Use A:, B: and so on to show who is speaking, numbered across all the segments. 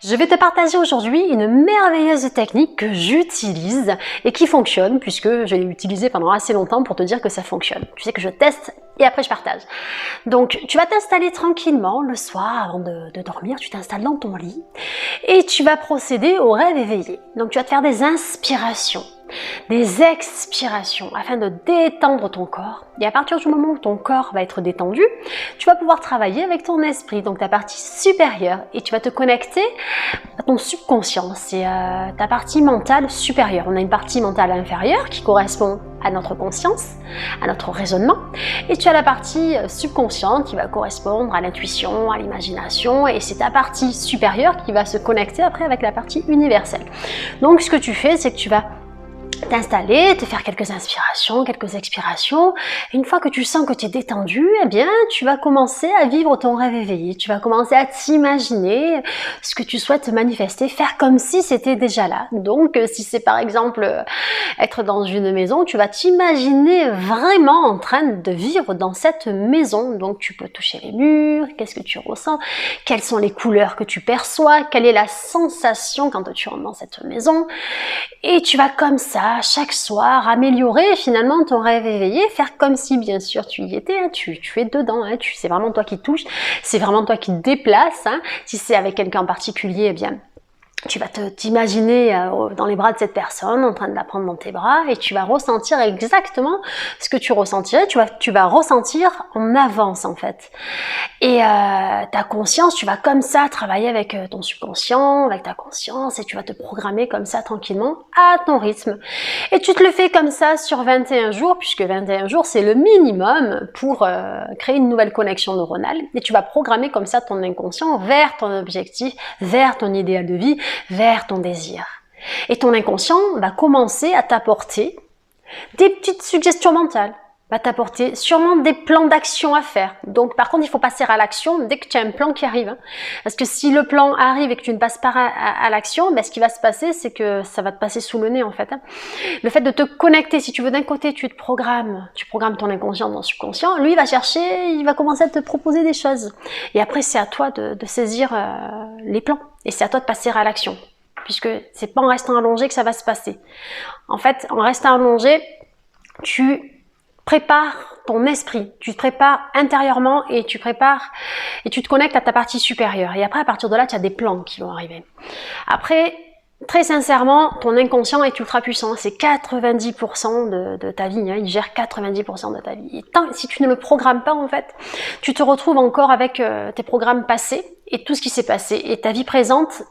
A: Je vais te partager aujourd'hui une merveilleuse technique que j'utilise et qui fonctionne puisque je l'ai utilisée pendant assez longtemps pour te dire que ça fonctionne. Tu sais que je teste et après je partage. Donc tu vas t'installer tranquillement le soir avant de dormir, tu t'installes dans ton lit et tu vas procéder au rêve éveillé. Donc tu vas te faire des inspirations, des expirations afin de détendre ton corps. Et à partir du moment où ton corps va être détendu, tu vas pouvoir travailler avec ton esprit, donc ta partie supérieure, et tu vas te connecter à ton subconscient, c'est ta partie mentale supérieure. On a une partie mentale inférieure qui correspond à notre conscience, à notre raisonnement, et tu as la partie subconsciente qui va correspondre à l'intuition, à l'imagination, et c'est ta partie supérieure qui va se connecter après avec la partie universelle. Donc ce que tu fais, c'est que tu vas t'installer, te faire quelques inspirations, quelques expirations. Et une fois que tu sens que tu es détendu, eh bien, tu vas commencer à vivre ton rêve éveillé. Tu vas commencer à t'imaginer ce que tu souhaites manifester, faire comme si c'était déjà là. Donc, si c'est par exemple être dans une maison, tu vas t'imaginer vraiment en train de vivre dans cette maison. Donc, tu peux toucher les murs, qu'est-ce que tu ressens, quelles sont les couleurs que tu perçois, quelle est la sensation quand tu rentres dans cette maison. Et tu vas comme ça, chaque soir, améliorer finalement ton rêve éveillé, faire comme si bien sûr tu y étais, hein, tu es dedans, hein, c'est vraiment toi qui touches, c'est vraiment toi qui te déplaces, hein. Si c'est avec quelqu'un en particulier, eh bien tu vas t'imaginer dans les bras de cette personne, en train de la prendre dans tes bras, et tu vas ressentir exactement ce que tu ressentirais, tu vas ressentir en avance en fait. Et ta conscience, tu vas comme ça travailler avec ton subconscient, avec ta conscience, et tu vas te programmer comme ça tranquillement à ton rythme. Et tu te le fais comme ça sur 21 jours, puisque 21 jours c'est le minimum pour créer une nouvelle connexion neuronale, et tu vas programmer comme ça ton inconscient vers ton objectif, vers ton idéal de vie, vers ton désir. Et ton inconscient va commencer à t'apporter des petites suggestions mentales, va t'apporter sûrement des plans d'action à faire. Donc par contre, il faut passer à l'action dès que tu as un plan qui arrive. Hein. Parce que si le plan arrive et que tu ne passes pas à l'action, ben, ce qui va se passer, c'est que ça va te passer sous le nez en fait. Hein. Le fait de te connecter, si tu veux, d'un côté, tu programmes ton inconscient, ton subconscient, lui il va chercher, il va commencer à te proposer des choses. Et après, c'est à toi de saisir les plans. Et c'est à toi de passer à l'action. Puisque c'est pas en restant allongé que ça va se passer. En fait, en restant allongé, tu prépares ton esprit, tu te prépares intérieurement et tu te connectes à ta partie supérieure. Et après, à partir de là, tu as des plans qui vont arriver. Après, très sincèrement, ton inconscient est ultra puissant. C'est 90% de ta vie. Hein. Il gère 90% de ta vie. Et si tu ne le programmes pas, en fait, tu te retrouves encore avec tes programmes passés et tout ce qui s'est passé. Et ta vie présente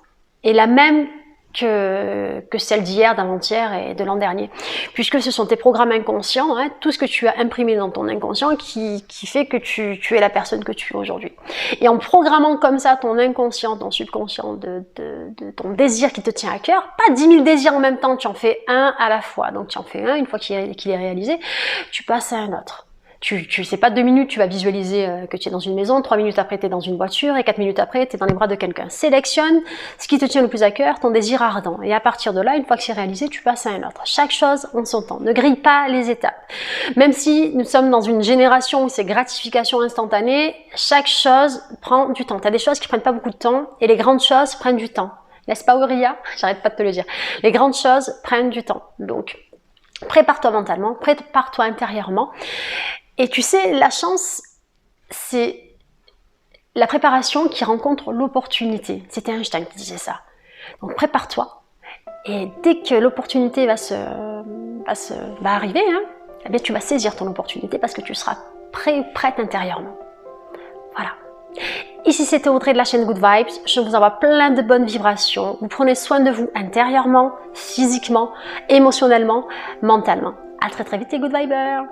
A: est la même que celle d'hier, d'avant-hier et de l'an dernier. Puisque ce sont tes programmes inconscients, hein, tout ce que tu as imprimé dans ton inconscient qui fait que tu es la personne que tu es aujourd'hui. Et en programmant comme ça ton inconscient, ton subconscient, de ton désir qui te tient à cœur, pas 10 000 désirs en même temps, tu en fais un à la fois. Donc tu en fais un, une fois qu'il est réalisé, tu passes à un autre. Tu sais pas 2 minutes, tu vas visualiser que tu es dans une maison, 3 minutes après tu es dans une voiture et 4 minutes après tu es dans les bras de quelqu'un. Sélectionne ce qui te tient le plus à cœur, ton désir ardent. Et à partir de là, une fois que c'est réalisé, tu passes à un autre. Chaque chose en son temps. Ne grille pas les étapes. Même si nous sommes dans une génération où c'est gratification instantanée, chaque chose prend du temps. Tu as des choses qui prennent pas beaucoup de temps et les grandes choses prennent du temps. N'est-ce pas Auria? J'arrête pas de te le dire. Les grandes choses prennent du temps. Donc, prépare-toi mentalement, prépare-toi intérieurement. Et tu sais, la chance, c'est la préparation qui rencontre l'opportunité. C'était Einstein qui disait ça. Donc prépare-toi. Et dès que l'opportunité va arriver, hein, eh bien, tu vas saisir ton opportunité parce que tu seras prête intérieurement. Voilà. Ici, c'était Audrey de la chaîne Good Vibes. Je vous envoie plein de bonnes vibrations. Vous prenez soin de vous intérieurement, physiquement, émotionnellement, mentalement. À très très vite les Good Vibers.